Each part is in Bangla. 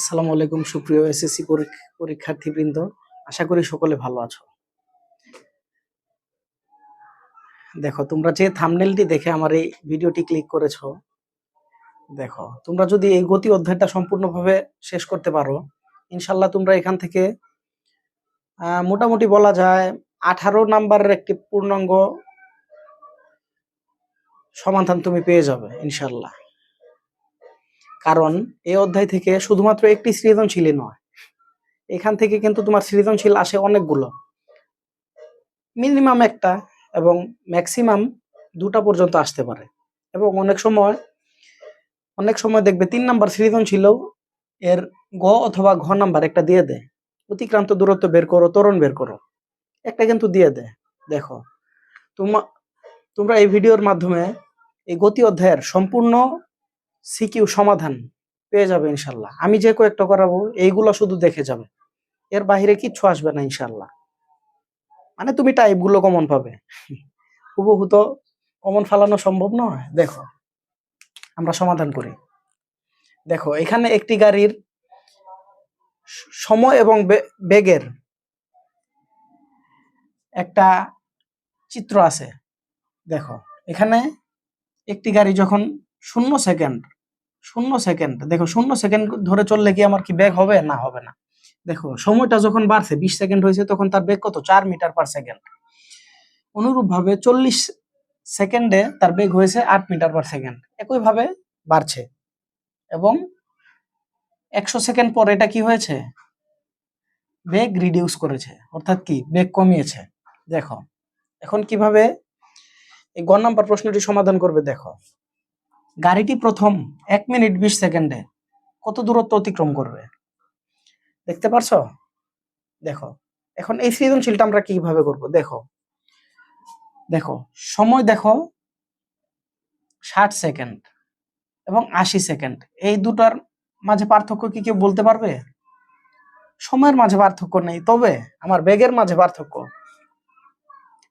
আসসালামু আলাইকুম সুপ্রিয় এসএসসি পরীক্ষার্থীবৃন্দ, আশা করি সকলে ভালো আছো। দেখো, তোমরা যে থাম্বনেলটি দেখে আমার এই ভিডিওটি ক্লিক করেছো, দেখো তোমরা যদি এই গতি অধ্যায়টা সম্পূর্ণভাবে শেষ করতে পারো, ইনশাল্লাহ তোমরা এখান থেকে মোটামুটি বলা যায় 18 নাম্বারের একটি পূর্ণাঙ্গ সমাধান তুমি পেয়ে যাবে ইনশাল্লাহ। কারণ এই অধ্যায় থেকে শুধুমাত্র একটি সৃজনশীলই নয়, এখান থেকে কিন্তু তোমার সৃজনশীল আসে অনেকগুলো, মিনিমাম একটা এবং ম্যাক্সিমাম দুটা পর্যন্ত আসতে পারে। এবং অনেক সময় দেখবে 3 নাম্বার সৃজনশীলও এর গ অথবা ঘ নাম্বার একটা দিয়ে দেয়, অতিক্রান্ত দূরত্ব বের করো, ত্বরণ বের করো, একটা কিন্তু দিয়ে দেয়। দেখো তোমরা এই ভিডিওর মাধ্যমে এই গতি অধ্যায়ের সম্পূর্ণ সিকিউ সমাধান পেয়ে যাবে ইনশাল্লাহ। আমি যে কয়েকটা করাবো এইগুলো শুধু দেখে যাবে, এর বাইরে কিচ্ছু আসবে না ইনশাল্লাহ। মানে তুমি টাইপগুলো কমন পাবে, হুবহু তো কমন ফালানো সম্ভব নয়। দেখো আমরা সমাধান করি। দেখো এখানে একটি গাড়ির সময় এবং বেগের একটা চিত্র আছে। দেখো এখানে একটি গাড়ি যখন 0 সেকেন্ড দেখো 0 সেকেন্ড ধরে চললে কি আমার কি বেগ হবে? না, হবে না। দেখো সময়টা যখন বাড়ছে 20 সেকেন্ড হয়েছে, তখন তার বেগ কত? 4 মিটার পার সেকেন্ড। অনুরূপ ভাবে 40 সেকেন্ডে তার বেগ হয়েছে 8 মিটার পার সেকেন্ড। একইভাবে বাড়ছে এবং 100 সেকেন্ড পর এটা কি হয়েছে? বেগ রিডিউস করেছে, অর্থাৎ কি বেগ কমিয়েছে। দেখো এখন কিভাবে এই গ নাম্বার প্রশ্নটি সমাধান করবে। দেখো গাড়িটি প্রথম 1 মিনিট 20 সেকেন্ডে কত দূরত্ব অতিক্রম করবে দেখতে পারছো? দেখো এখন এই সৃজনশীলটা আমরা কিভাবে করব। দেখো সময় দেখো 60 সেকেন্ড এবং 80 সেকেন্ড, এই দুটার মাঝে পার্থক্য কি কেউ বলতে পারবে? সময়ের মাঝে পার্থক্য নেই, তবে আমার বেগের মাঝে পার্থক্য।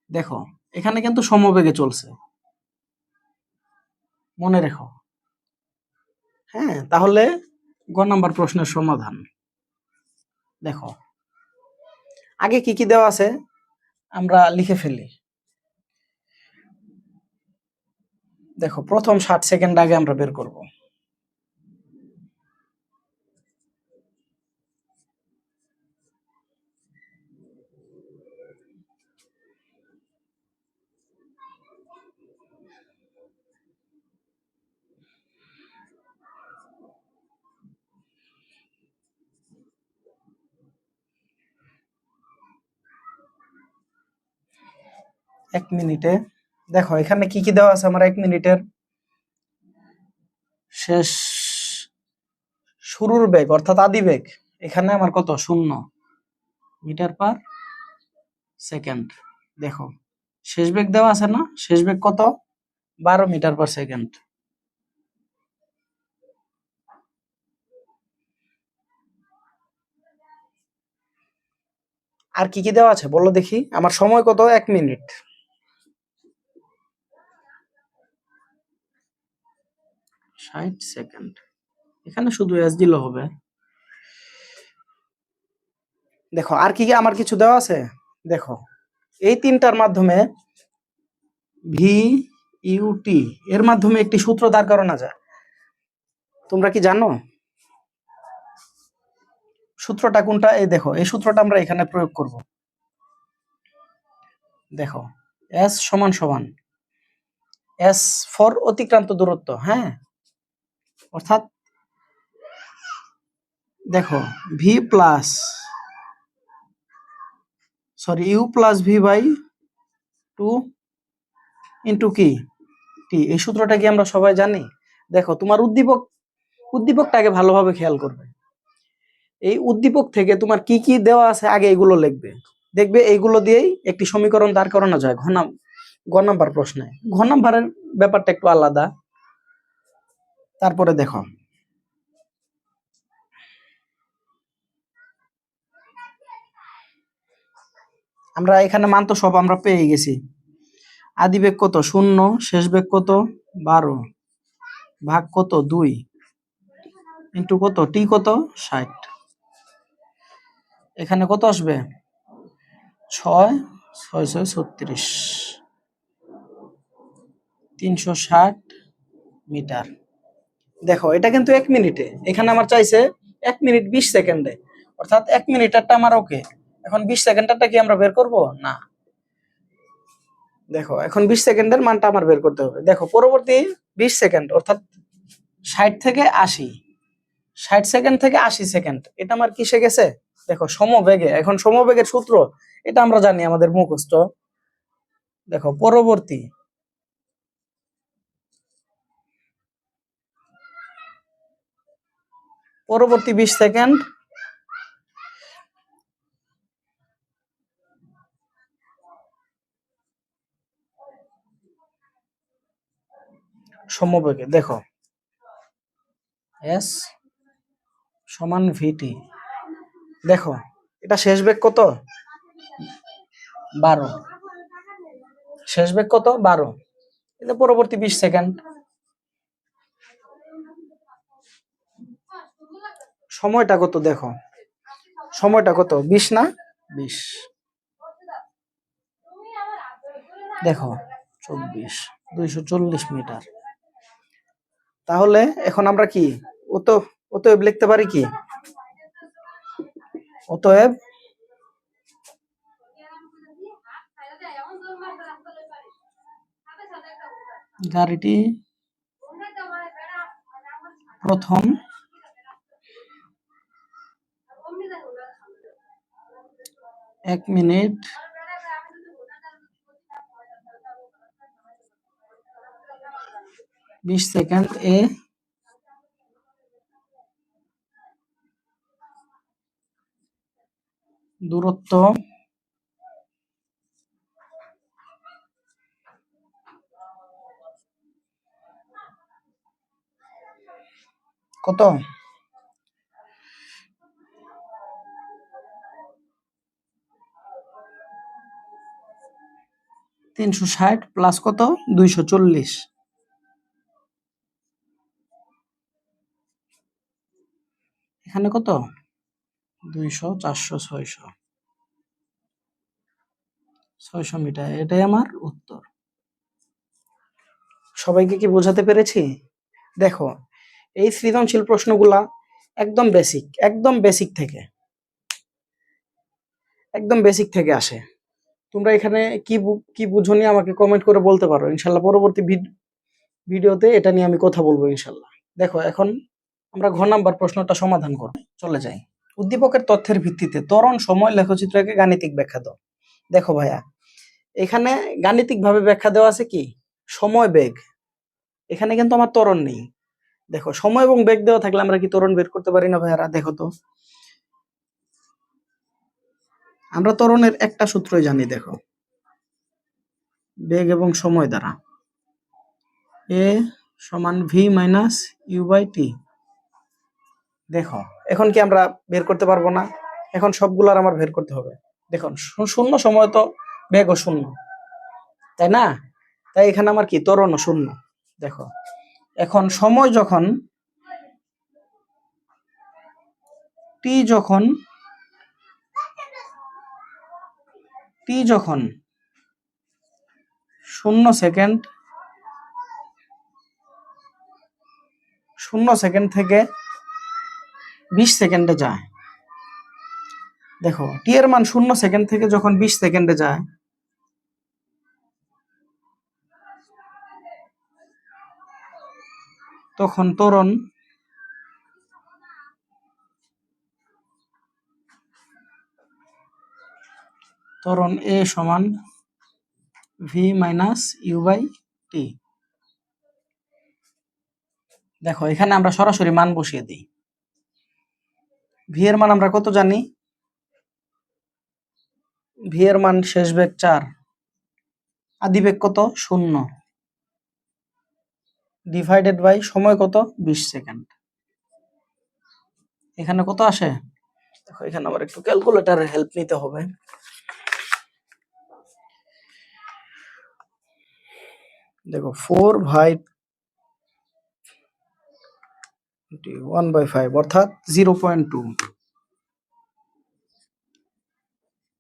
দেখো এখানে কিন্তু সমবেগে চলছে, মনে রেখো। হ্যাঁ, তাহলে গ নাম্বার প্রশ্নের সমাধান। দেখো আগে কি কি দেওয়া আছে আমরা লিখে ফেলি। দেখো প্রথম 60 সেকেন্ড আগে আমরা বের করব। এক মিনিটে দেখো এখানে কি কি দেওয়া আছে আমার 1 মিনিটের শেষ শুরুর বেগ অর্থাৎ আদি বেগ এখানে আমার কত? 0 মিটার পার সেকেন্ড। দেখো শেষ বেগ দেওয়া আছে না? শেষ বেগ কত? 12 মিটার পার সেকেন্ড। আর কি কি দেওয়া আছে বলো দেখি। আমার সময় কত? 1 মিনিট। 60 সেকেন্ড, এখানে শুধু এস দিলে হবে। দেখো আর কি কি আমার কিছু দেওয়া আছে। দেখো এই তিনটার মাধ্যমে ভি ইউটি এর মাধ্যমে একটি সূত্র দাঁড় করানো যায়। তোমরা কি জানো সূত্রটা কোনটা? এই দেখো এই সূত্রটা আমরা এখানে প্রয়োগ করব। দেখো এস সমান সমান এস ফর অতিক্রান্ত দূরত্ব, হ্যাঁ, অর্থাৎ দেখো V plus U plus V by 2 into কি টি। এই সূত্রটা কি আমরা সবাই জানি? দেখো তোমার উদ্দীপকটাকে ভালোভাবে খেয়াল করবে। এই উদ্দীপক থেকে তোমার কি কি দেওয়া আছে আগে এগুলো লিখবে। দেখবে এইগুলো দিয়েই একটি সমীকরণ দাঁড় করানো যায় গ নাম্বার প্রশ্নে। ঘ নাম্বারের ব্যাপারটা একটু আলাদা। তারপরে দেখো আমরা এখানে মান তো সব আমরা পেয়ে গেছি। আদি বেগ কত? 0, শেষ বেগ কত? 12, ভাগ কত? 2। ইন্টু কত, টি কত 60, এখানে কত আসবে 6 6 6 36, 360 মিটার। দেখো এটা কিন্তু 1 মিনিটে, এখানে আমার চাইছে 1 মিনিট 20 সেকেন্ডে, অর্থাৎ 1 মিনিটারটা আমার ওকে। এখন 20 সেকেন্ডারটা কি আমরা বের করব না? দেখো এখন 20 সেকেন্ডের মানটা আমার বের করতে হবে। দেখো পরবর্তী 20 সেকেন্ড অর্থাৎ 60 থেকে 80, 60 সেকেন্ড থেকে 80 সেকেন্ড, এটা আমার কিসে গেছে? দেখো সমবেগে। এখন সমবেগের সূত্র এটা আমরা জানি, আমাদের মুখস্থ। দেখো পরবর্তী পরবর্তী 20 সেকেন্ড সমবেগে। দেখো এস সমান ভিটি। দেখো এটা শেষ বেগ কত 12, শেষ বেগ কত 12, এটা পরবর্তী 20 সেকেন্ড। সময়টা কত দেখো, সময়টা কত 20 না 20, দেখো 24, 240 মিটার। তাহলে এখন আমরা কি অতএব লিখতে পারি কি? অতএব গাড়িটি প্রথম 1 মিনিট 20 সেকেন্ড এ দূরত্ব কত? 360 প্লাস কত 240, এখানে কত 200 400 600, 600 মিটার, এটাই আমার উত্তর। সবাইকে কি বোঝাতে পেরেছি? দেখো এই সৃজনশীল প্রশ্নগুলা একদম বেসিক, একদম বেসিক থেকে আসে। তোমরা এখানে কি বুঝোনি আমাকে কমেন্ট করে বলতে পারো, ইনশাল্লাহ পরবর্তী ভিডিওতে এটা নিয়ে আমি কথা বলবো ইনশাল্লাহ। দেখো এখন আমরা ঘ নাম্বার প্রশ্নটা সমাধান করব, চলে যাই। উদ্দীপকের তথ্যের ভিত্তিতে ত্বরণ সময় লেখচিত্রকে গাণিতিক ব্যাখ্যা দাও। দেখো ভাইয়া এখানে গাণিতিক ভাবে ব্যাখ্যা দেওয়া আছে কি সময় বেগ, এখানে কিন্তু আমার ত্বরণ নেই। দেখো সময় এবং বেগ দেওয়া থাকলে আমরা কি ত্বরণ বের করতে পারি না ভাইয়ারা? দেখো তো আমরা ত্বরণের একটা সূত্রই জানি, দেখো বেগ এবং সময় দ্বারা এ সমান V minus you by T. দেখো এখন কি আমরা বের করতে পারবো না? এখন সবগুলার আমার বের করতে হবে। দেখুন শূন্য সময় তো বেগও শূন্য, তাই না? তাই এখানে আমার কি ত্বরণও শূন্য। দেখো এখন সময় যখন টি যখন 0 সেকেন্ড 0 সেকেন্ড থেকে 20 সেকেন্ডে যায়। দেখো টি এর মান 0 সেকেন্ড থেকে যখন 20 সেকেন্ডে যায়, তখন ত্বরণ এ সমান V minus you by T. দেখো এখানে আমরা সরাসরি মান বসিয়ে দিই। ভি এর মান আমরা কত জানি? ভি এর মান শেষ বেগ 4, আদি বেগ কত 0, ডিভাইডেড বাই সময় কত 20 সেকেন্ড। এখানে কত আসে? দেখো এখানে আবার একটু ক্যালকুলেটরের হেল্প নিতে হবে। দেখো 4 ভাই 1/5 অর্থাৎ 0.2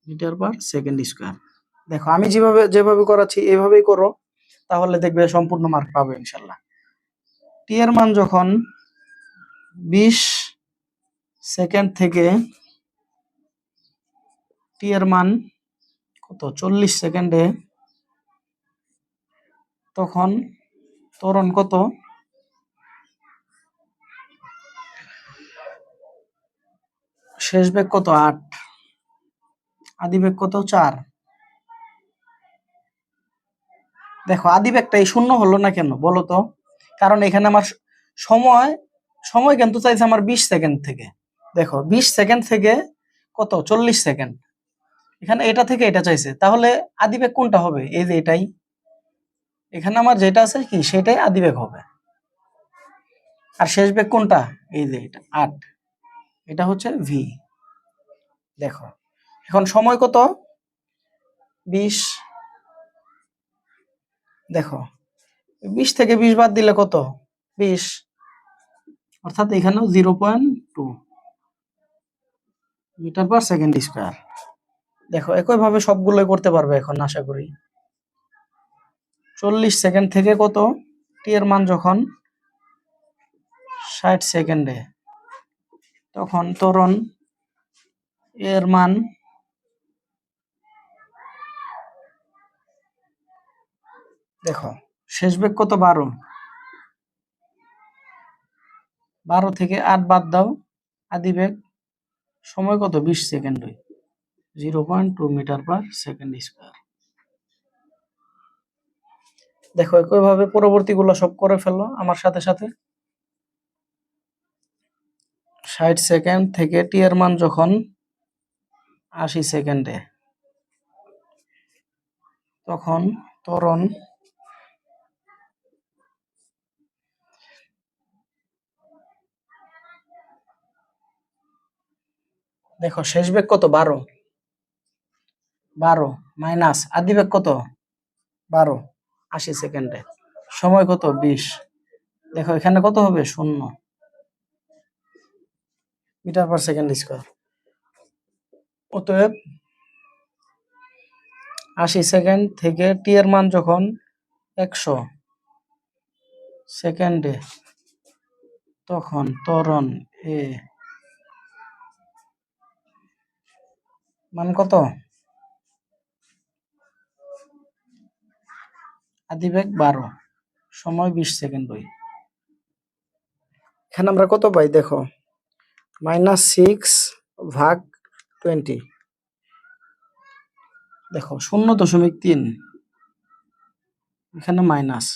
মিটার পার সেকেন্ড স্কোয়ার। দেখো আমি যেভাবে করাচ্ছি এভাবেই করো, তাহলে দেখবে সম্পূর্ণ মার্ক পাবে ইনশাল্লাহ। টি এর মান যখন 20 সেকেন্ড থেকে টি এর মান কত 40 সেকেন্ডে, তখন ত্বরণ কত, শেষ বেগ কত 8, আদি বেগ কত 4। দেখো আদি বেগটাই শূন্য হলো না কেন বলো তো? কারণ এখানে আমার সময় সময় কিন্তু চাইছে আমার 20 সেকেন্ড থেকে। দেখো 20 সেকেন্ড থেকে কত 40 সেকেন্ড, এখানে এটা থেকে এটা চাইছে, তাহলে আদি বেগ কোনটা হবে? এই যে এটাই, এখানে আমার যেটা আছে কি সেটাই আদি বেগ হবে। আর শেষ বেগ কোনটা? এই যে এটা 8, এটা হচ্ছে ভি। দেখো এখন সময় কত 20, দেখো 20 থেকে 20 বাদ দিলে কত 20, অর্থাৎ এখানেও 0.2 মিটার পার সেকেন্ড স্কোয়ার। দেখো একইভাবে সবগুলোই করতে পারবে এখন আশা করি। 40 সেকেন্ড থেকে কত টি এর মান যখন 60 সেকেন্ডে, তখন ত্বরণ এর মান দেখো শেষ বেগ কত 12, 12 থেকে 8 বাদ দাও, আদি বেগ সময় কত 20 second, 0.2 metre per second square. দেখো একইভাবে পরবর্তীগুলো সব করে ফেলো আমার সাথে সাথে। 60 সেকেন্ড থেকে টি এর মান যখন 80 সেকেন্ডে, তখন ত্বরণ দেখো শেষ বেগ কত 12, 12 মাইনাস আদি বেগ কত 12, 80 সেকেন্ডে, সময় কত 20। দেখো এখানে কত হবে 0 মিটার পার সেকেন্ড স্কোয়ার। অতএব 80 সেকেন্ড থেকে টি এর মান যখন 100 সেকেন্ডে, তখন ত্বরণ এ মান কত, আদি বেগ 12, সময় 20 সেকেন্ড। এখানে আমরা কত পাই দেখো -6/20, দেখো 0.3, এখানে মাইনাস।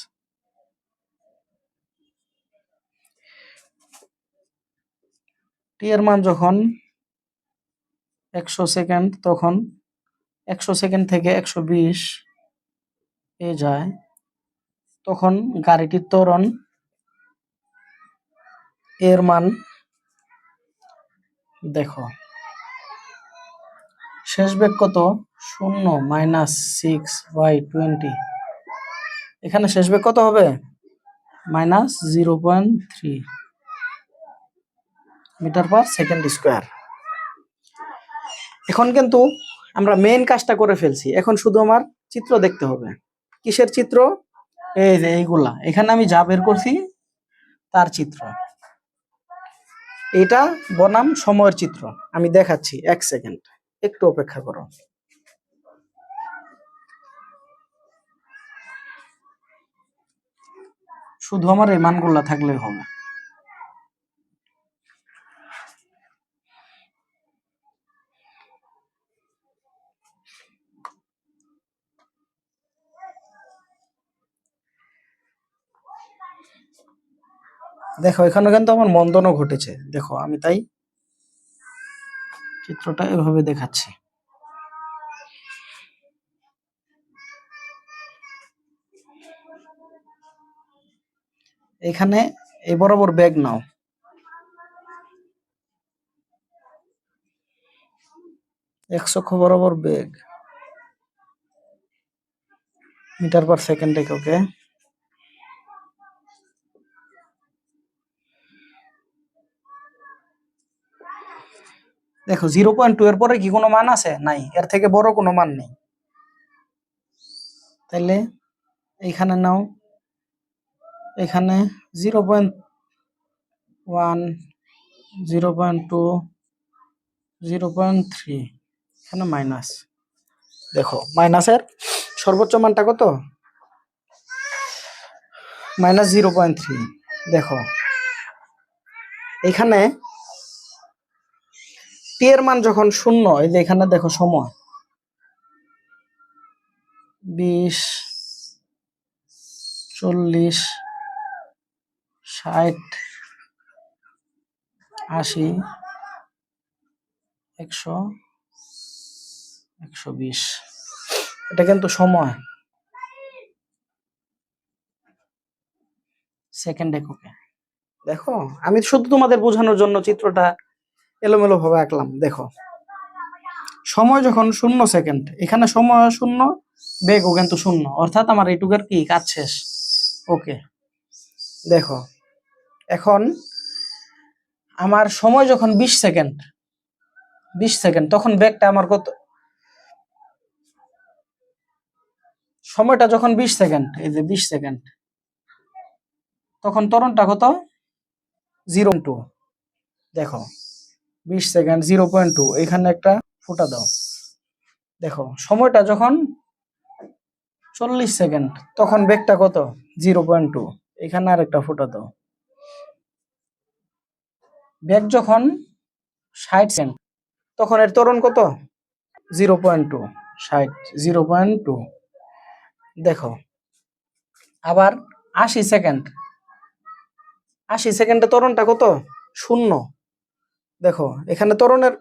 টি এর মান যখন 100 সেকেন্ড, তখন 100 সেকেন্ড থেকে 120 এ যায়, তখন গাড়িটির ত্বরণ এর মান দেখো শেষ বেগ কত 0 -6/20, এখানে শেষ বেগ কত হবে -0.3 মিটার পার সেকেন্ড স্কোয়ার। এখন কিন্তু আমরা মেইন কাজটা করে ফেলছি, এখন শুধু আমার চিত্র দেখতে হবে। কিসের চিত্র? এই যে এইগুলা, এখানে আমি যা বের করছি তার চিত্র। এটা বনাম সময়ের চিত্র, আমি দেখাচ্ছি 1 সেকেন্ড, একটু অপেক্ষা করো। শুধু আমার এই মানগুলা থাকলেই হবে। দেখো এখানে কিন্তু আমার মন্দনও ঘটেছে, দেখো আমি তাই চিত্রটা এভাবে দেখাচ্ছি। এখানে এই বরাবর বেগ নাও, x অক্ষ বরাবর বেগ মিটার পার সেকেন্ড এককে। দেখো 0.2 এর পরে কি কোনো মান আছে? নাই, এর থেকে বড় কোনো মান নেই। তাইলে এইখানে নাও, এখানে 0.1, 0.2, 0.3, এখানে মাইনাস। দেখো মাইনাসের সর্বোচ্চ মানটা কত? -0.3। দেখো এখানে টি এর মান যখন 0, এই যে এখানে দেখো সময় 20, 40, 60, 80, 100, 120, এটা কিন্তু সময় সেকেন্ড এককে। দেখো আমি শুধু তোমাদের বোঝানোর জন্য চিত্রটা এলোমেলো ভাবে আঁকলাম। দেখো সময় যখন 0 সেকেন্ড, এখানে সময় 0, বেগও কিন্তু 0, অর্থাৎ আমার এইটুকের কি কাজ শেষ। ওকে, দেখো এখন আমার সময় যখন 20 সেকেন্ড, 20 সেকেন্ড, তখন বেগটা আমার কত? সময়টা যখন 20 সেকেন্ড, এই যে 20 সেকেন্ড, তখন ত্বরণটা কত? 0.2। দেখো 20 সেকেন্ড 0.2, এখানে একটা ফোঁটা দাও। দেখো সময়টা যখন 40 সেকেন্ড, তখন বেগটা কত? 0.2, এখানে আর একটা ফোঁটা দাও। বেগ যখন 60 সেকেন্ড, তখন এর ত্বরণ কত? 0.2, 60, 0.2। দেখো আবার 80 সেকেন্ড, 80 সেকেন্ডে ত্বরণটা কত? 0। দেখো এখানে ত্বরণের,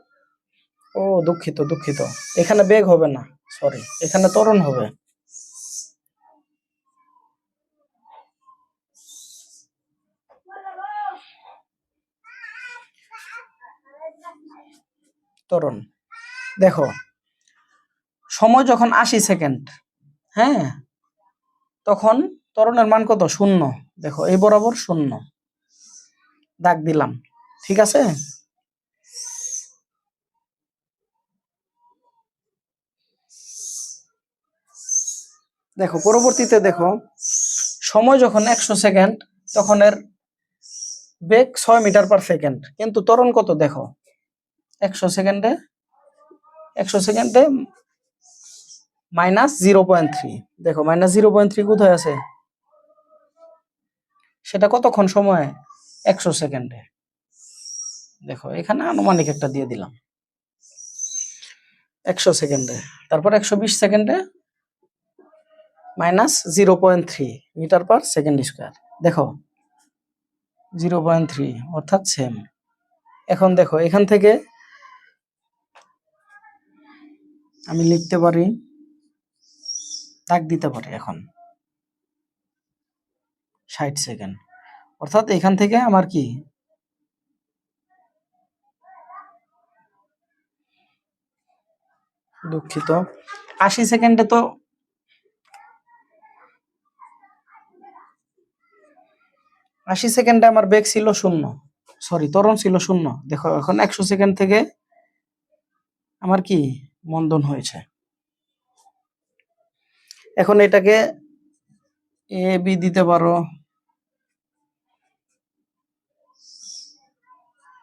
ও দুঃখিত, এখানে বেগ হবে না, সরি, এখানে ত্বরণ হবে। ত্বরণ। দেখো সময় যখন 80 সেকেন্ড, হ্যাঁ, তখন ত্বরণের মান কত? 0। দেখো এই বরাবর 0 দাগ দিলাম, ঠিক আছে? দেখো পরবর্তীতে দেখো সময় যখন 100 সেকেন্ড, তখন এর বেগ 6 মিটার পার সেকেন্ড, কিন্তু ত্বরণ কত? দেখো 100 সেকেন্ডে, -0.3। দেখো -0.3 কোথায় আছে? সেটা কতক্ষণ সময়? 100 সেকেন্ডে। দেখো এখানে আনুমানিক একটা দিয়ে দিলাম 100 সেকেন্ডে, তারপর 120 সেকেন্ডে -0.3 মিটার পার সেকেন্ড স্কয়ার। দেখো 0.3, অর্থাৎ সেম। এখন দেখো এখান থেকে আমি লিখতে পারি, দাগ দিতে পারি এখন 60 সেকেন্ড, অর্থাৎ এখান থেকে আমার কি দুঃখিত 80 সেকেন্ডে তো 80 সেকেন্ডে আমার বেগ ছিল 0, সরি ত্বরণ ছিল 0। দেখো এখন 100 সেকেন্ড থেকে আমার কি মন্দন হয়েছে। এখন এটাকে এ বি দিতে পারো,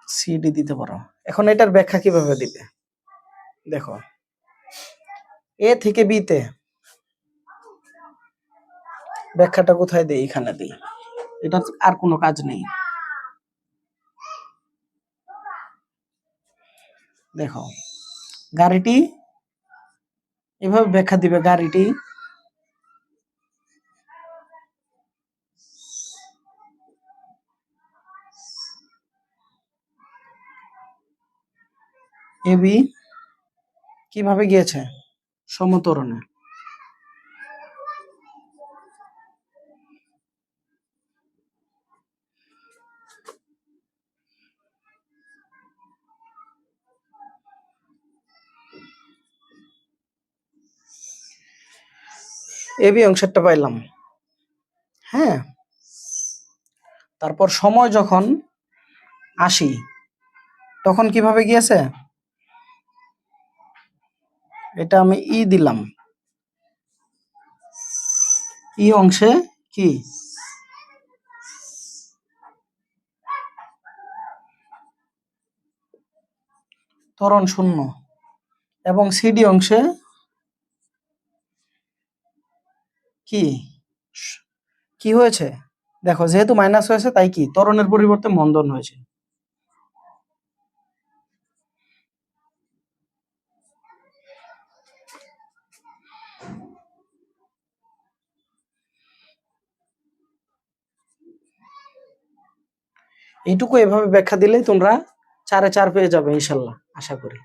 সি ডি দিতে পারো। এখন এটার ব্যাখ্যা কিভাবে দিবে? দেখো এ থেকে বি তে ব্যাখ্যাটা কোথায় দেই? এখানে দেই, এটা আর কোনো কাজ নেই। দেখো গাড়িটি এভাবে ব্যাখ্যা দিবে, গাড়িটি এ বি কিভাবে গিয়েছে? সমত্বরণে। এ বি অংশেরটা পাইলাম, হ্যাঁ। তারপর সময় যখন 80, তখন কিভাবে গিয়েছে? এটা আমি দিলাম, অংশে কি ত্বরণ শূন্য, এবং সিডি অংশে কি কি হয়েছে, দেখো যেহেতু মাইনাস হয়েছে তাই কি ত্বরণের পরিবর্তে মন্দন হয়েছে। এইটুকু এভাবে ব্যাখ্যা দিলে তোমরা 4-এ 4 পেয়ে যাবে ইনশাল্লাহ, আশা করি।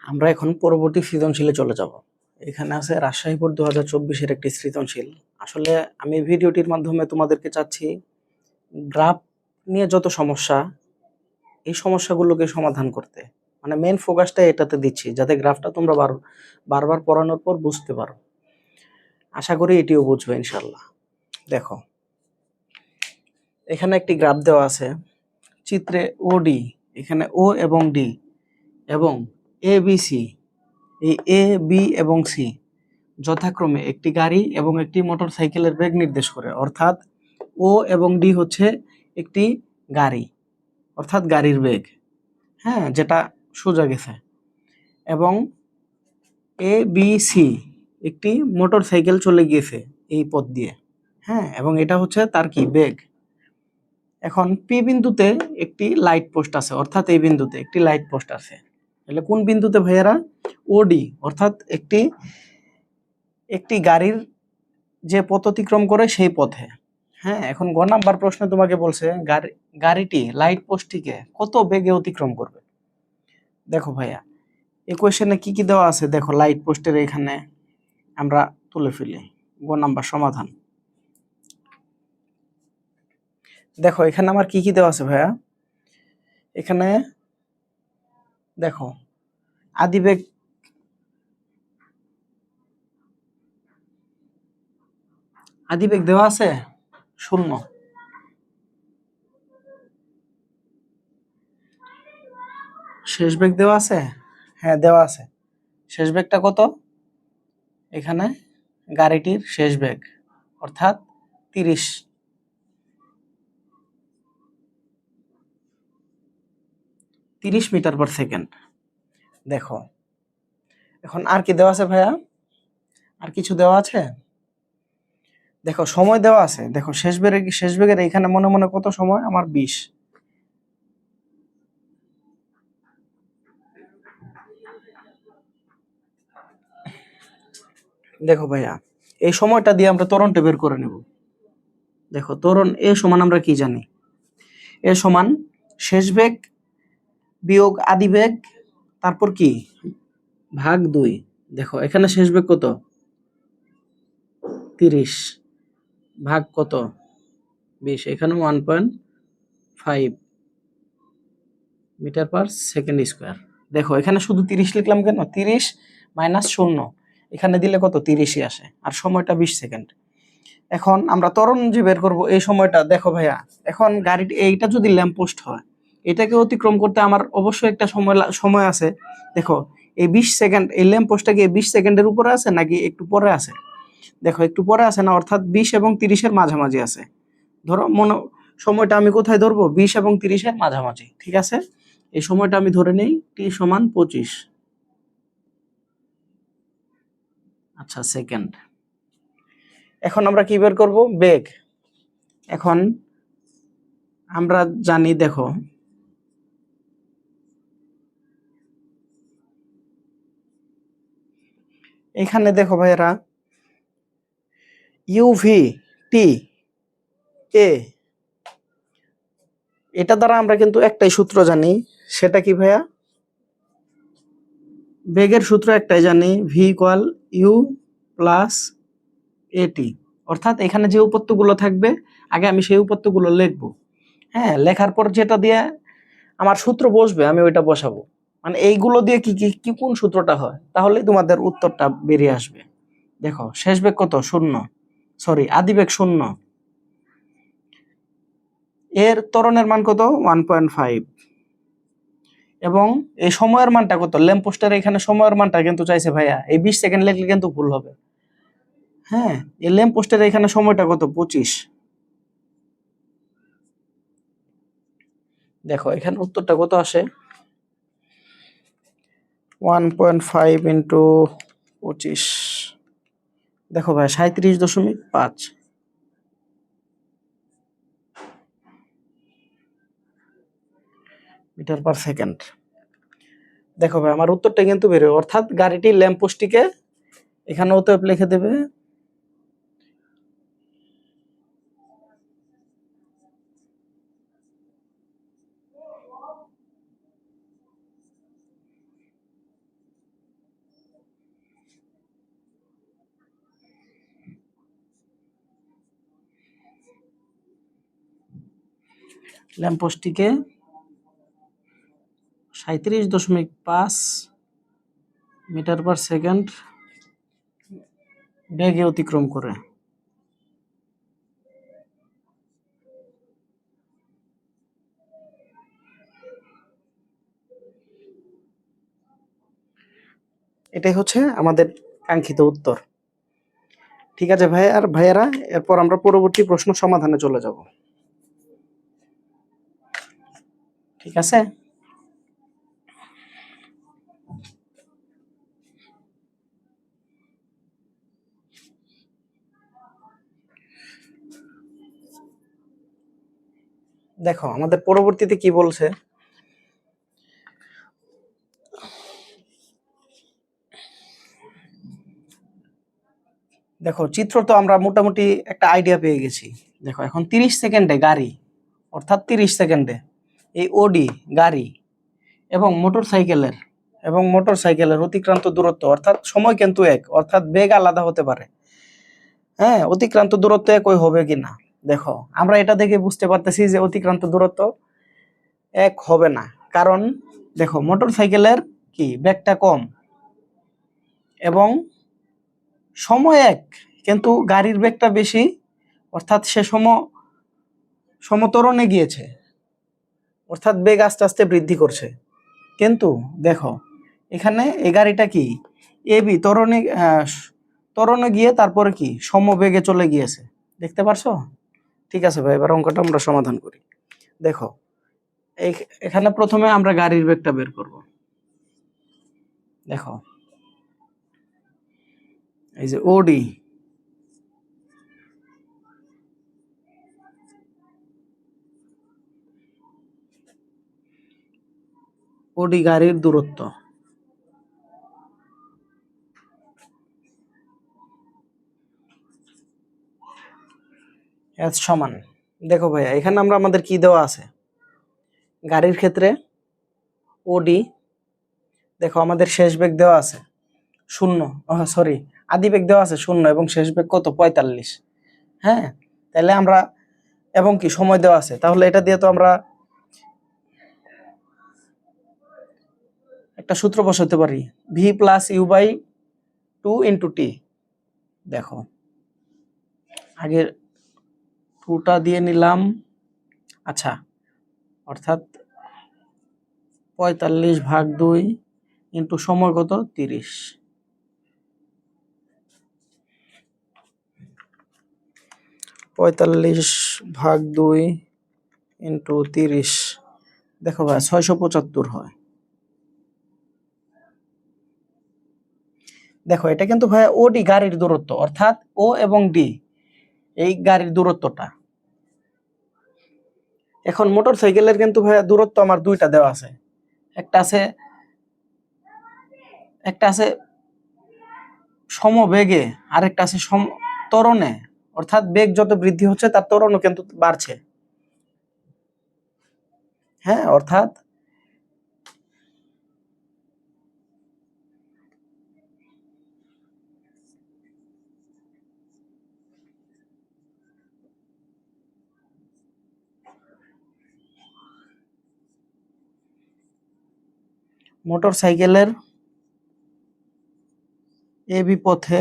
আমরা এখন পরবর্তী সৃজনশীলে চলে যাব। এখানে আছে রাজশাহী বোর্ড 2024-এর একটি সৃজনশীল। আসলে আমি ভিডিওটির মাধ্যমে তোমাদেরকে চাচ্ছি গ্রাফ নিয়ে যত সমস্যা, এই সমস্যাগুলোকে সমাধান করতে, মানে মেন ফোকাসটা এটাতে দিচ্ছি যাতে গ্রাফটা তোমরা বারবার পড়ানোর পর বুঝতে পারো। আশা করি এটিও বুঝবে ইনশাল্লাহ। দেখো এখানে একটি গ্রাফ দেওয়া আছে চিত্রে ওডি, এখানে ও এবং ডি এবং এ বি সি, এই এ বি এবং সি যথাক্রমে একটি গাড়ি এবং একটি মোটর সাইকেলের বেগ নির্দেশ করে, অর্থাৎ ও এবং ডি হচ্ছে একটি গাড়ি, অর্থাৎ গাড়ির বেগ, হ্যাঁ, যেটা সোজা গেছে, এবং এ বি সি একটি মোটর সাইকেল চলে গিয়েছে এই পথ দিয়ে, হ্যাঁ, এবং এটা হচ্ছে তার কি বেগ। এখন পি বিন্দুতে একটি লাইট পোস্ট আছে, অর্থাৎ এই বিন্দুতে একটি লাইট পোস্ট আছে, তাহলে কোন বিন্দুতে ভাইয়েরা, ওডি, অর্থাৎ একটি গাড়ির যে পথ অতিক্রম করে সেই পথে, হ্যাঁ। এখন গ নাম্বার প্রশ্নে তোমাকে বলছে গাড়িটি লাইট পোস্টটিকে কত বেগে অতিক্রম করবে। দেখো ভাইয়া এই কোয়েশ্চেনে কি কি দেওয়া আছে, দেখো লাইট পোস্টের এখানে আমরা তুলে ফেলি গ নাম্বার সমাধান। দেখো এখানে আমার কি কি দেওয়া আছে ভাইয়া, এখানে দেখো আদিবেগ দেওয়া আছে 0, শেষ বেগ দেওয়া আছে, হ্যাঁ দেওয়া আছে। শেষ বেগটা কত, এখানে গাড়িটির শেষ বেগ অর্থাৎ 30 মিটার পার সেকেন্ড। দেখো এখন আর কি দেওয়া আছে ভাইয়া, আর কিছু দেওয়া আছে, দেখো সময় দেওয়া আছে, দেখো শেষ বেগের এখানে মনে মনে কত সময় আমার 20। দেখো ভাইয়া এই সময়টা দিয়ে আমরা ত্বরণটা বের করে নেব। দেখো ত্বরণ এ সমান আমরা কি জানি, এ সমান শেষ বেগ বিয়োগ আদি বেগ, তারপর কি ভাগ 2। দেখো এখানে শেষ বেগ কত 30 ভাগ কত 20, এখানে 1.5 মিটার পার সেকেন্ড স্কোয়ার। দেখো এখানে শুধু 30 লিখলাম কেন, 30 মাইনাস 0 এখানে দিলে কত 30ই আসে, আর সময়টা 20 সেকেন্ড। এখন আমরা ত্বরণ যে বের করব এই সময়টা, দেখো ভাইয়া এখন গাড়িটি এইটা যদি ল্যাম্প পোস্ট হয়, এটাকে অতিক্রম করতে আমার অবশ্যই একটা সময় আছে। দেখো এই 20 সেকেন্ড, এই ল্যাম্প পোস্টটা কি 20 সেকেন্ডের উপরে আছে নাকি একটু পরে আছে, দেখো একটু পরে আছে না, অর্থাৎ 20 এবং 30-এর মাঝামাঝি আছে। ধরো সময়টা আমি কোথায় ধরবো, 20 এবং 30-এর মাঝামাঝি, ঠিক আছে। এই সময়টা আমি ধরে নেই টি সমান 25, আচ্ছা সেকেন্ড। এখন আমরা কি বের করব, বেগ। এখন আমরা জানি, দেখো এখানে দেখো ভাইয়েরা ইউভি টি এ, এটা দ্বারা আমরা কিন্তু একটাই সূত্র জানি, সেটা কি ভাইয়া, বেগের সূত্র একটাই জানি, ভি ইকুয়াল ইউ প্লাস এটি, অর্থাৎ এখানে যে উপত্যগুলো থাকবে আগে আমি সেই উপত্যগুলো লিখবো, হ্যাঁ, লেখার পর যেটা দিয়ে আমার সূত্র বসবে আমি ওইটা বসাবো, মানে এইগুলো দিয়ে কি কি কি কোন সূত্রটা হয়, তাহলে তোমাদের উত্তরটা বেরিয়ে আসবে। দেখো শেষ বেগ কত 0, সরি আদি বেগ 0, এর ত্বরণের মান কত 1.5, এবং এই সময়ের মানটা কত, ল্যাম্প পোস্টের এখানে সময়ের মানটা কিন্তু চাইছে ভাইয়া, এই 20 সেকেন্ড লিখলে কিন্তু ভুল হবে। হ্যাঁ, এই ল্যাম্প পোস্টের এখানে সময়টা কত, 25। দেখো এখানে উত্তরটা কত আসে, 1.5 ইন্টু 25। দেখো ভাই 37.5 মিটার পার সেকেন্ড। দেখো ভাই আমার উত্তরটা কিন্তু বেরোয়, অর্থাৎ গাড়িটি ল্যাম্প পোস্টটিকে এখানে অতএব লিখে দেবে ল্যাম্প পোস্টটিকে 37.5 মিটার পার সেকেন্ড বেগে অতিক্রম করে। এটাই হচ্ছে আমাদের কাঙ্ক্ষিত উত্তর। ঠিক আছে ভাই আর ভাইয়েরা, এরপর আমরা পরবর্তী প্রশ্ন সমাধানে চলে যাব। ঠিক আছে, দেখো আমাদের পরবর্তীতে কি বলছে। দেখো চিত্র তো আমরা মোটামুটি একটা আইডিয়া পেয়ে গেছি। দেখো এখন 30 সেকেন্ডে গাড়ি, অর্থাৎ 30 সেকেন্ডে এই ওডি গাড়ি এবং মোটর সাইকেলের অতিক্রান্ত দূরত্ব, অর্থাৎ সময় কিন্তু এক, অর্থাৎ বেগ আলাদা হতে পারে। হ্যাঁ, অতিক্রান্ত দূরত্ব একই হবে কিনা। দেখো আমরা এটা দেখে বুঝতে পারতেছি যে অতিক্রান্ত দূরত্ব এক হবে না, কারণ দেখো মোটর সাইকেলের কি বেগটা কম এবং সময় এক, কিন্তু গাড়ির বেগটা বেশি, অর্থাৎ সে সমতরণে গিয়েছে, অর্থাৎ বেগ আস্তে আস্তে বৃদ্ধি করছে। কিন্তু দেখো এখানে এই গাড়িটা কি এবি ত্বরণে গিয়ে তারপরে কি সমবেগে চলে গিয়েছে, দেখতে পারছো। ঠিক আছে ভাই, এবার অঙ্কটা আমরা সমাধান করি। দেখো এখানে প্রথমে আমরা গাড়ির বেগটা বের করব। দেখো এই যে ওডি গাড়ির দূরত্ব এস সমান, দেখো ভাইয়া এখানে আমাদের কি দেওয়া আছে, গাড়ির ক্ষেত্রে ওডি, দেখো আমাদের শেষ বেগ দেওয়া আছে 0, সরি আদি বেগ দেওয়া আছে 0 এবং শেষ বেগ কত 45। হ্যাঁ, তাহলে আমরা এবং কি সময় দেওয়া আছে, তাহলে এটা দিয়ে তো আমরা একটা সূত্র বসাতে পারি, V plus U by 2 into T. দেখো আগে 2টা দিয়ে নিলাম, আচ্ছা, অর্থাৎ 45/2 ইন্টু সময় কত 30, 45/2 ইন্টু 30, দেখো ভাই 675 হয়। দেখো এটা কিন্তু ভাই ওডি গাড়ির দূরত্ব, অর্থাৎ ও এবং ডি এই গাড়ির দূরত্বটা। এখন মোটর সাইকেলের কিন্তু ভাই দূরত্ব আমার দুইটা দেওয়া আছে, একটা আছে সমবেগে, আরেকটা আছে ত্বরণে, অর্থাৎ বেগ যত বৃদ্ধি হচ্ছে তার ত্বরণও কিন্তু বাড়ছে। হ্যাঁ, অর্থাৎ মোটর সাইকেলের এবি পথে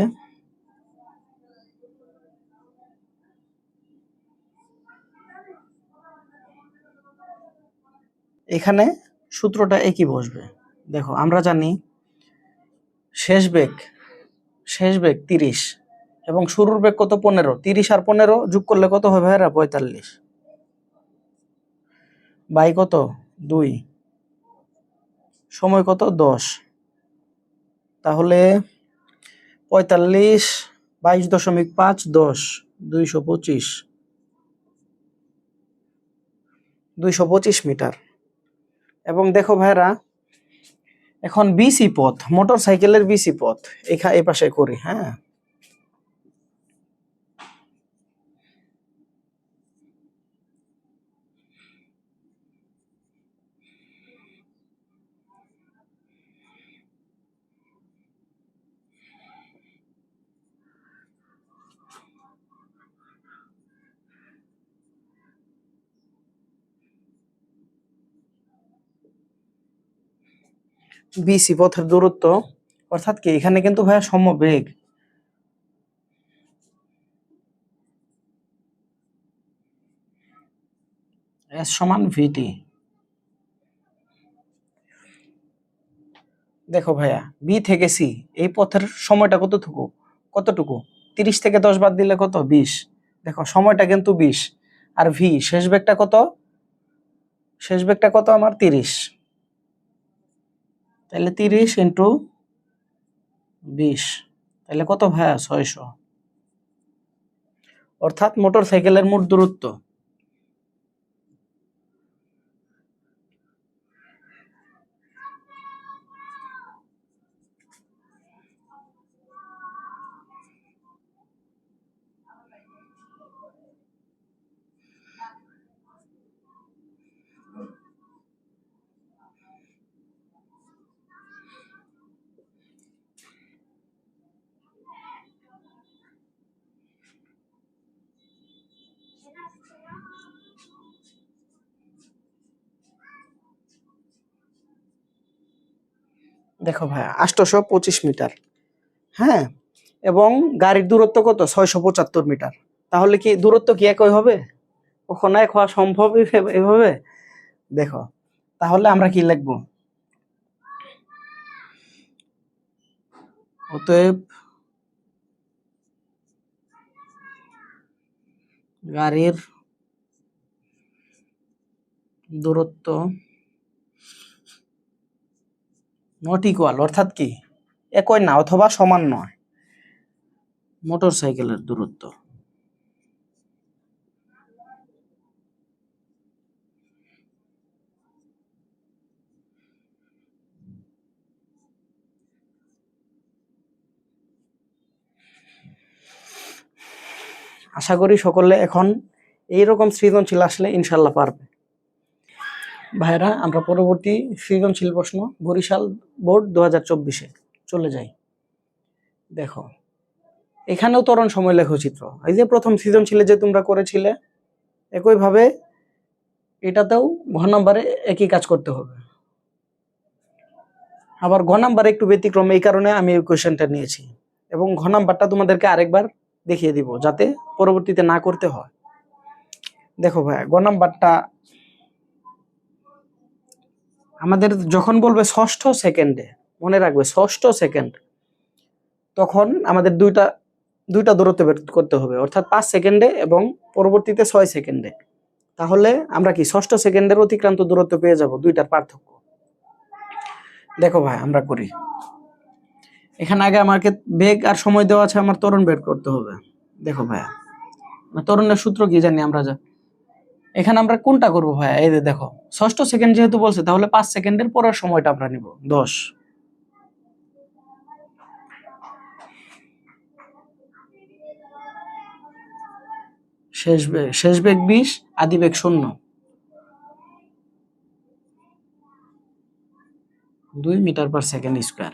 এখানে সূত্রটা একই বসবে। দেখো আমরা জানি শেষ বেগ 30 এবং শুরুর বেগ কত 15, 30 আর 15 যোগ করলে কত হবে ভাইরা 45 বাই কত 2, সময় কত 10, তাহলে 45 22.5 10 225 মিটার। এবং দেখো ভাইরা এখন বিসি পথ, মোটর সাইকেলের বিসি পথ এই পাশে করি। হ্যাঁ, বিসি পথের দূরত্ব অর্থাৎ কি এখানে কিন্তু ভাইয়া সমবেগ, এস সমান ভিটি। দেখো ভাইয়া বি থেকে সি এই পথের সময়টা কতটুকু 30 থেকে 10 বাদ দিলে কত 20। দেখো সময়টা কিন্তু 20 আর ভি শেষ বেগটা কত আমার 30, তাহলে 30 ইন্টু 20 তাহলে কত ভাইয়া 600, অর্থাৎ মোটর সাইকেলের মোট দূরত্ব। দেখো ভাইয়া 825 মিটার। হ্যাঁ, এবং গাড়ির দূরত্ব কত 675 মিটার। তাহলে কি দূরত্ব কি একই হবে? কখনো এক হওয়া সম্ভব এভাবে? দেখো তাহলে আমরা কি লিখবো, অতএব গাড়ির দূরত্ব নট ইকুয়াল, অর্থাৎ কি একই না অথবা সমান নয় মোটর সাইকেলের দূরত্ব। আশা করি সকলে এখন এইরকম সৃজনশীল আসলে ইনশাল্লাহ পারবে। ভাইরা আমরা পরবর্তী সৃজনশীল প্রশ্ন বরিশাল বোর্ড 2024-এ চলে যাই। দেখো এখানেও ত্বরণ সময় লেখচিত্র, এই যে প্রথম সৃজনশীলে যে তোমরা করেছিলে একইভাবে এটাতেও ঘ নাম্বারে একই কাজ করতে হবে। আবার ঘ নাম্বারে একটু ব্যতিক্রম, এই কারণে আমি এই কোয়েশ্চেনটা নিয়েছি এবং ঘ নাম্বারটা তোমাদেরকে আরেকবার দেখিয়ে দিব যাতে পরবর্তীতে না করতে হয়। দেখো ভাই ঘ নাম্বারটা আমাদের যখন বলবে ষষ্ঠ সেকেন্ডে, মনে রাখবে ষষ্ঠ সেকেন্ড, তখন আমাদের দুইটা দূরত্ব বের করতে হবে, অর্থাৎ 5 সেকেন্ডে এবং পরবর্তীতে 6 সেকেন্ডে। তাহলে আমরা কি ষষ্ঠ সেকেন্ডের অতিক্রান্ত দূরত্ব পেয়ে যাব, দুইটার পার্থক্য। দেখো ভাই আমরা করি, এখানে আগে আমাকে বেগ আর সময় দেওয়া আছে, আমার ত্বরণ বের করতে হবে। দেখো ভাইয়া ত্বরণের সূত্র কি জানি আমরা, এখানে আমরা কোনটা করবো ভাইয়া, এই যে দেখো ষষ্ঠ সেকেন্ড যেহেতু বলছে তাহলে 5 সেকেন্ডের পরের সময়টা আমরা নিব 10, শেষ বেগ 20, আদি বেগ 0, 2 মিটার পার সেকেন্ড স্কয়ার।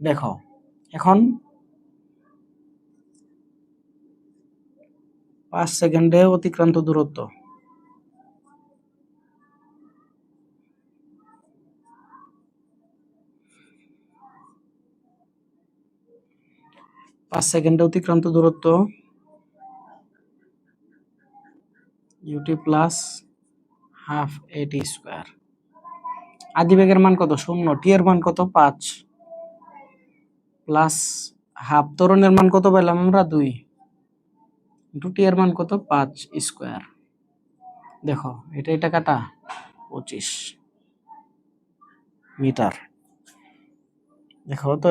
দেখো এখন 5 সেকেন্ডে অতিক্রান্ত দূরত্ব, অতিক্রান্ত দূরত্ব ইউটি প্লাস হাফ এটি স্কয়ার। আদিবেগের মান কত? 0। টি এর মান কত? 5 প্লাস হাফ। ত্বরণের মান কত পেলাম আমরা? 2 ইন্টু টি এর মান কত? 5 স্কোয়ার। দেখো এটা কাটা 25 মিটার। দেখো তো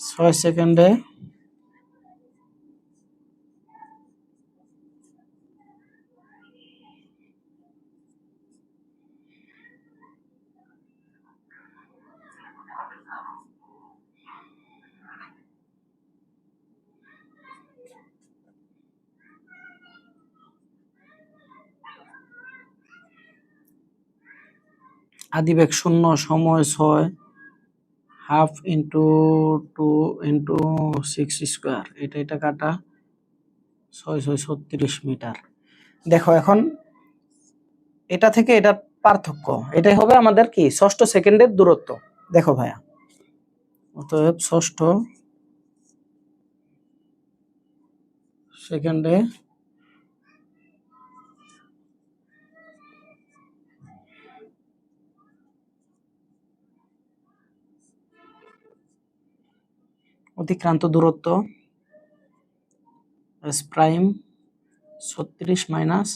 6 সেকেন্ডে আদিবেগ 0, সময় 6, হাফ ইন্টু 2 ইন্টু 6 স্কোয়ার। এটা কাটা 6 6 36 মিটার। দেখো এখন এটা থেকে এটার পার্থক্য, এটাই হবে আমাদের কি? ষষ্ঠ সেকেন্ডের দূরত্ব। দেখো ভাইয়া, অতএব ষষ্ঠ সেকেন্ডে অতিক্রান্ত দূরত্ব S prime 36 minus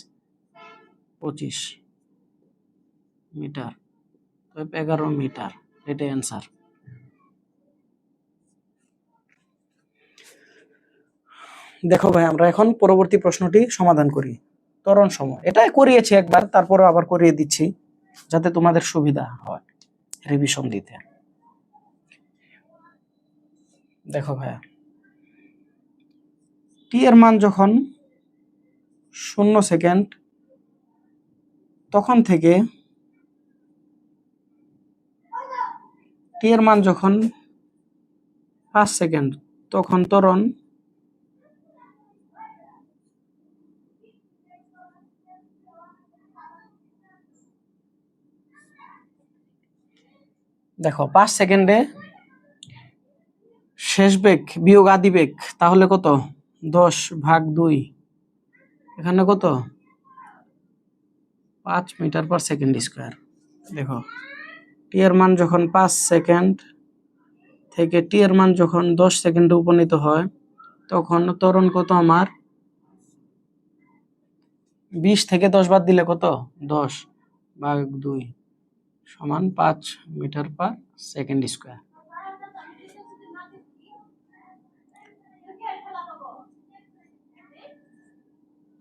25 metre, 11 metre. এটাই অ্যান্সার। দেখো ভাই, আমরা এখন পরবর্তী প্রশ্নটি সমাধান করি। ত্বরণ সময় এটা করিয়েছি একবার, তারপরে আবার করিয়ে দিচ্ছি যাতে তোমাদের সুবিধা হয় রিভিশন দিতে। দেখো ভাইয়া, টি এর মান যখন 0 সেকেন্ড তখন থেকে টি এর মান যখন 5 সেকেন্ড তখন ত্বরণ দেখো 5 সেকেন্ডে শেষ বেগ বিয়োগ আদি বেগ, তাহলে কত? 10/2। এখানে কত? 5 মিটার পার সেকেন্ড স্কোয়ার। দেখো টি এর মান যখন 5 সেকেন্ড থেকে টি এর মান যখন 10 সেকেন্ডে উপনীত হয় তখন ত্বরণ কত আমার? 20 থেকে 10 বাদ দিলে কত? 10/2 সমান 5 মিটার পার সেকেন্ড স্কোয়ার।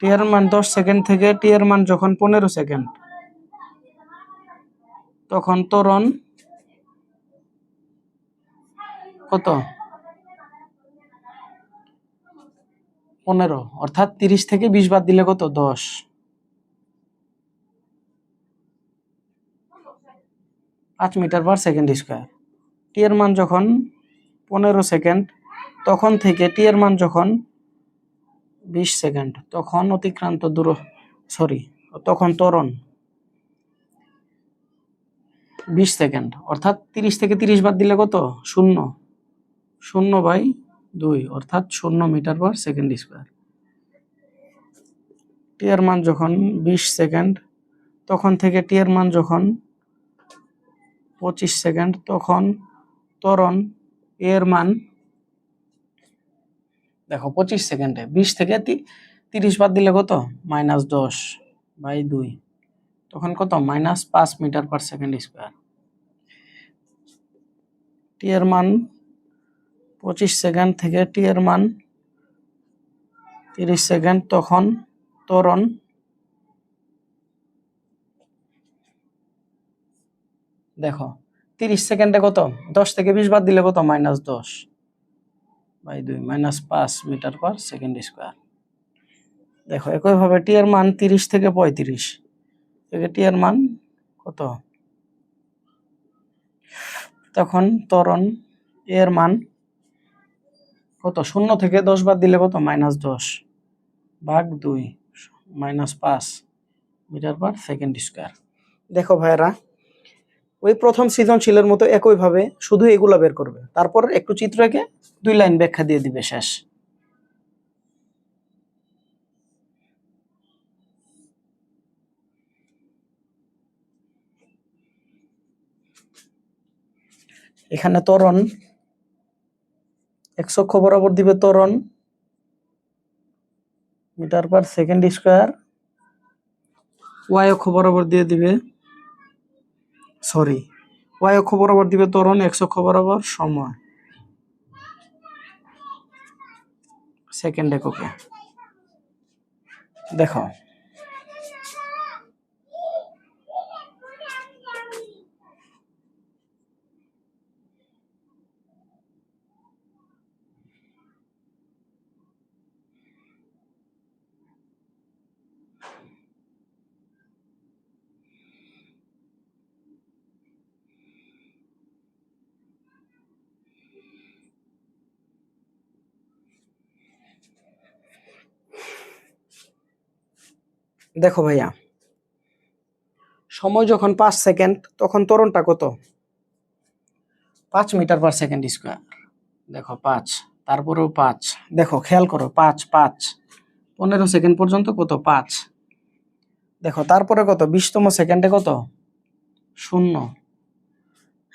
টি এর মান 10 সেকেন্ড থেকে টি এর মান যখন 15 সেকেন্ড তখন ত্বরণ কত? 15, অর্থাৎ 30 থেকে 20 বাদ দিলে কত? 10। 5 মিটার পার সেকেন্ড স্কোয়ার। টি এর মান যখন 15 সেকেন্ড তখন থেকে টি এর মান যখন 20 সেকেন্ড তখন অতিক্রান্ত তখন ত্বরণ 20 সেকেন্ড, অর্থাৎ 30 থেকে 30 বাদ দিলে কত? 0। 0/2 অর্থাৎ 0 মিটার পার সেকেন্ড স্কোয়ার। টি এর মান যখন 20 সেকেন্ড তখন থেকে টি এর মান যখন 25 সেকেন্ড তখন ত্বরণ এর মান দেখো 25 সেকেন্ডে 20 থেকে 30 বাদ দিলে কত? -10/2 তখন কত? -5 মিটার পার সেকেন্ড স্কোয়ার। টি এর মান 25 সেকেন্ড থেকে টি এর মান 30 সেকেন্ড তখন ত্বরণ দেখো 30 সেকেন্ডে কত? 10 থেকে 20 বাদ দিলে কত? -10/2 -5 মিটার পার সেকেন্ড স্কোয়ার। দেখো একইভাবে টি এর মান 30 থেকে 35 থেকে টি এর মান কত? তখন ত্বরণ এর মান কত? 0 থেকে 10 বাদ দিলে কত? -10/2 -5 মিটার পার সেকেন্ড স্কোয়ার। দেখো ভাইয়েরা, ওই প্রথম সৃজনশীলের মতো একইভাবে শুধু এগুলা বের করবে, তারপর একটু চিত্র এঁকে 2 লাইন ব্যাখ্যা দিয়ে দিবে, শেষ। এখানে ত্বরণ x অক্ষ বরাবর দিবে ত্বরণ metre per second square, y অক্ষ বরাবর দিয়ে দিবে y অক্ষ বরাবর দিবে ত্বরণ, x অক্ষ বরাবর সময় সেকেন্ড এককে। দেখো দেখো ভাইয়া, সময় যখন 5 সেকেন্ড তখন ত্বরণটা কত? 5 মিটার পার সেকেন্ড স্কয়ার। দেখো 5, তারপরেও 5, দেখো খেয়াল করো 5 5, 15 সেকেন্ড পর্যন্ত কত? 5। দেখো তারপরে কত? 20তম সেকেন্ডে কত? 0।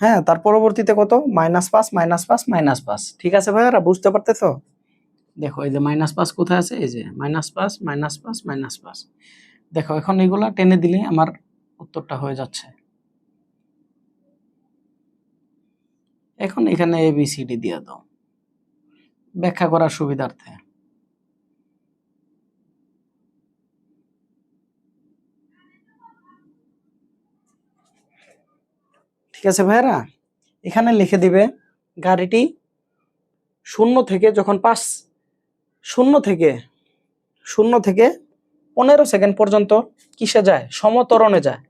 হ্যাঁ, তার পরবর্তীতে কত? -5 -5 -5। ঠিক আছে ভাইয়ারা, বুঝতে পারতেছো? দেখো এই যে -5 কোথায় আছে? এই যে -5 -5 -5। দেখো এখন এগুলা টেনে দিলে আমার উত্তরটা হয়ে যাচ্ছে। এখন এখানে ABCD দিয়ে দাও ব্যাখ্যা করার সুবিধার্থে। ঠিক আছে ভাইয়ারা, এখানে লিখে দিবে গাড়িটি শূন্য থেকে যখন 0 থেকে 15 সেকেন্ড পর্যন্ত কিসে যায়? সমত্বরণে যায়।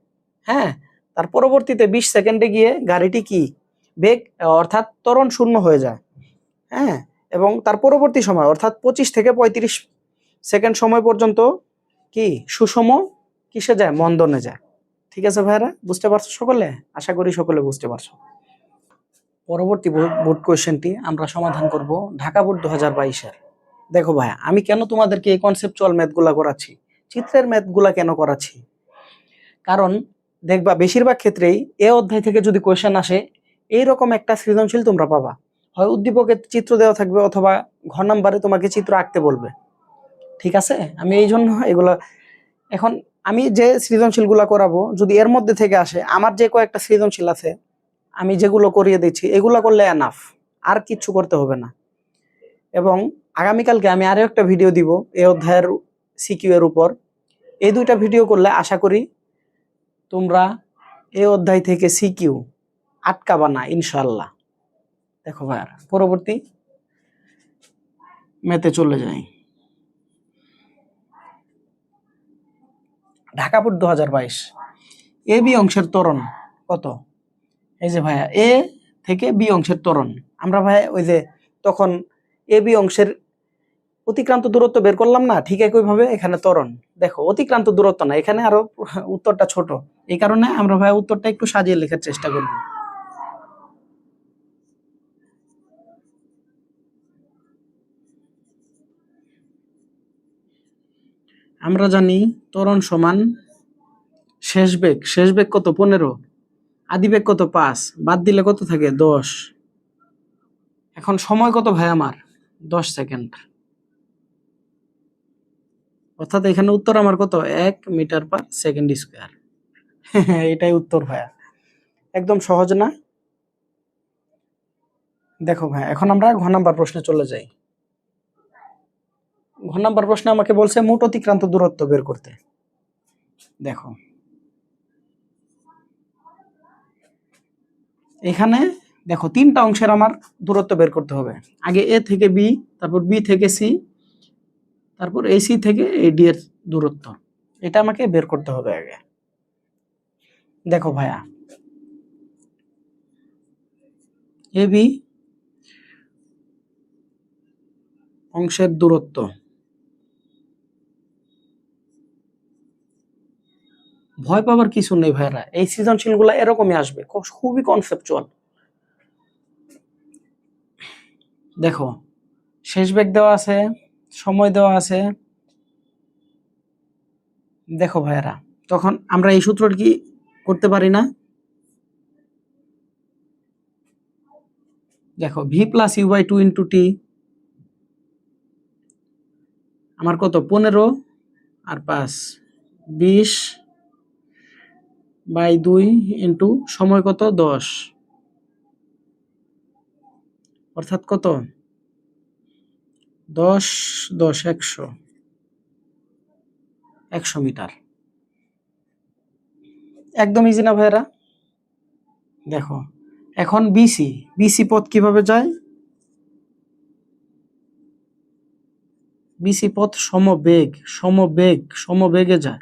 হ্যাঁ, তার পরবর্তীতে 20 সেকেন্ডে গিয়ে গাড়িটি কি বেগ অর্থাৎ ত্বরণ শূন্য হয়ে যায়। হ্যাঁ, এবং তার পরবর্তী সময় অর্থাৎ 25 থেকে 35 সেকেন্ড সময় পর্যন্ত কি সুষম কিসে যায়? মন্দনে যায়। ঠিক আছে ভাইরা, বুঝতে পারছো সকলে? আশা করি সকলে বুঝতে পারছো। পরবর্তী বোর্ড কোয়েশ্চেনটি আমরা সমাধান করব ঢাকা বোর্ড 2022-এর। দেখো ভাইয়া, আমি কেন তোমাদেরকে এই কনসেপচুয়াল ম্যাথগুলা করাচ্ছি, চিত্রের ম্যাথগুলা কেন করাচ্ছি? কারণ দেখবা বেশিরভাগ ক্ষেত্রেই এ অধ্যায় থেকে যদি কোয়েশ্চেন আসে, এইরকম একটা সৃজনশীল তোমরা পাবা। হয় উদ্দীপকের চিত্র দেওয়া থাকবে অথবা ঘ নাম্বারে তোমাকে চিত্র আঁকতে বলবে। ঠিক আছে, আমি এই জন্য এগুলা এখন আমি যে সৃজনশীলগুলা করাবো যদি এর মধ্যে থেকে আসে, আমার যে কয়েকটা সৃজনশীল আছে আমি যেগুলো করিয়ে দিচ্ছি এগুলা করলে এনাফ, আর কিচ্ছু করতে হবে না। এবং আগামীকালকে আমি আরো একটা ভিডিও দিব এই অধ্যায়ের সিকিউ এর উপর। এই দুইটা ভিডিও করলে আশা করি তোমরা এই অধ্যায় থেকে সিকিউ আটকাবা না ইনশাল্লাহ। দেখো ভাই, পরবর্তী ম্যাথে চলে যাই। ঢাকা বোর্ড 2022 এ বি অংশের ত্বরণ কত? এই যে ভাইয়া, এ থেকে বি অংশের ত্বরণ আমরা ভাইয়া ওই যে তখন এ বি অংশের অতিক্রান্ত দূরত্ব বের করলাম না, ঠিক একইভাবে এখানে ত্বরণ। দেখো অতিক্রান্ত দূরত্ব না, এখানে আরো উত্তরটা ছোট, এই কারণে আমরা ভাইয়া উত্তরটা একটু সাজিয়ে লেখার চেষ্টা করব। আমরা জানি ত্বরণ সমান শেষ বেগ কত? 15, আদি বেগ কত? 5, বাদ দিলে কত থাকে? 10। এখন সময় কত ভাই আমার? 10 সেকেন্ড। অর্থাৎ এখানে উত্তর আমার কত? 1 মিটার পার সেকেন্ড স্কয়ার। এটাই উত্তর ভাইয়া, একদম সহজ না? দেখো ভাই, এখন আমরা ঘ নাম্বার প্রশ্নে চলে যাই। ঘ নাম্বার প্রশ্নে আমাকে বলছে মোট অতিক্রান্ত দূরত্ব বের করতে। দেখো এখানে দেখো তিনটা অংশের আমার দূরত্ব বের করতে হবে। আগে এ থেকে বি, তারপর বি থেকে সি, তারপর এই সি থেকে এই ডি এর দূরত্ব, এটা আমাকে বের করতে হবে আগে। দেখো ভাইয়া, এ বি অংশের দূরত্ব, ভয় পাবার কিছু নেই ভাইরা, এই সৃজনশীল গুলা এরকমই আসবে, খুবই কনসেপচুয়াল। দেখো শেষ বেগ দেওয়া আছে, সময় দেওয়া আছে। দেখো ভাইয়ারা, তখন আমরা এই সূত্রটি কি করতে পারি না? দেখো V plus U by two into T আমার কত 15 আর 5 20 বাই 2 ইন্টু সময় কত 10 অর্থাৎ কত 10 10 100 মিটার। একদম ইজি না ভাইরা? দেখো এখন বিসি বিসি পথ কিভাবে যায়? বিসি পথ সমবেগে যায়।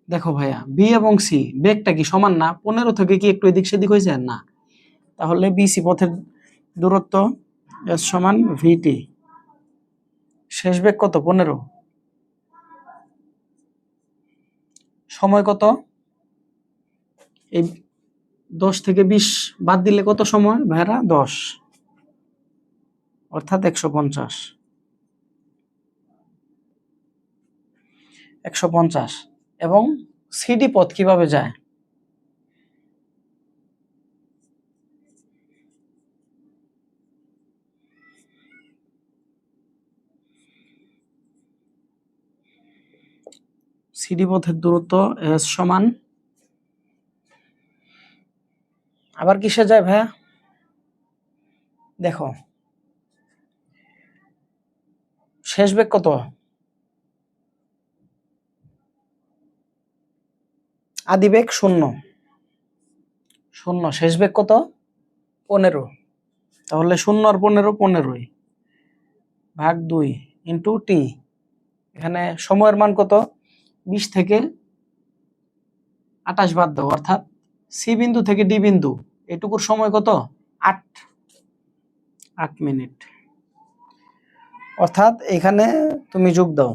দেখো ভাইয়া বি এবং সি বেগটা কি সমান না? 15 থেকে কি একটু এদিক সেদিক হয়েছে না? তাহলে বিসি পথের দূরত্ব এস সমান ভিটি। শেষ বেগ কত 15, সময় কত? এই 10 থেকে 20 বাদ দিলে কত সময় ভাইরা? 10, অর্থাৎ 150 এবং সিডি পথ কিভাবে যায়? সিডি পথের দূরত্ব এস সমান আবার কিসে যায় ভাইয়া? দেখো শেষ বেগ কত? আদি বেগ 0, শেষ বেগ কত? 15। তাহলে 0 আর 15 15ই ভাগ 2 ইন্টু টি। এখানে সময়ের মান কত? 20 থেকে 28 বাদ দাও, অর্থাৎ সি বিন্দু থেকে ডি বিন্দু এটুকুর সময় কত? 8 মিনিট। অর্থাৎ এখানে তুমি যোগ দাও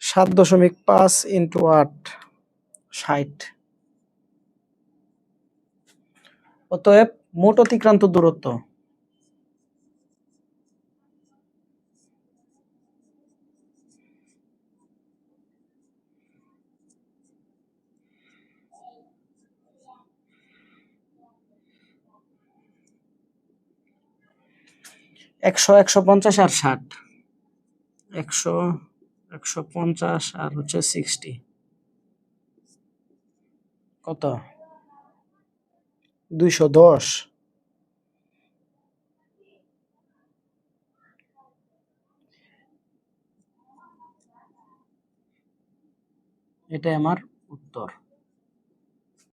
7.5 ইন্টু 8 60। অতএব মোট অতিক্রান্ত দূরত্ব একশো 150 আর 60, 100 150 আর হচ্ছে 60 কত? 210। এটাই আমার উত্তর।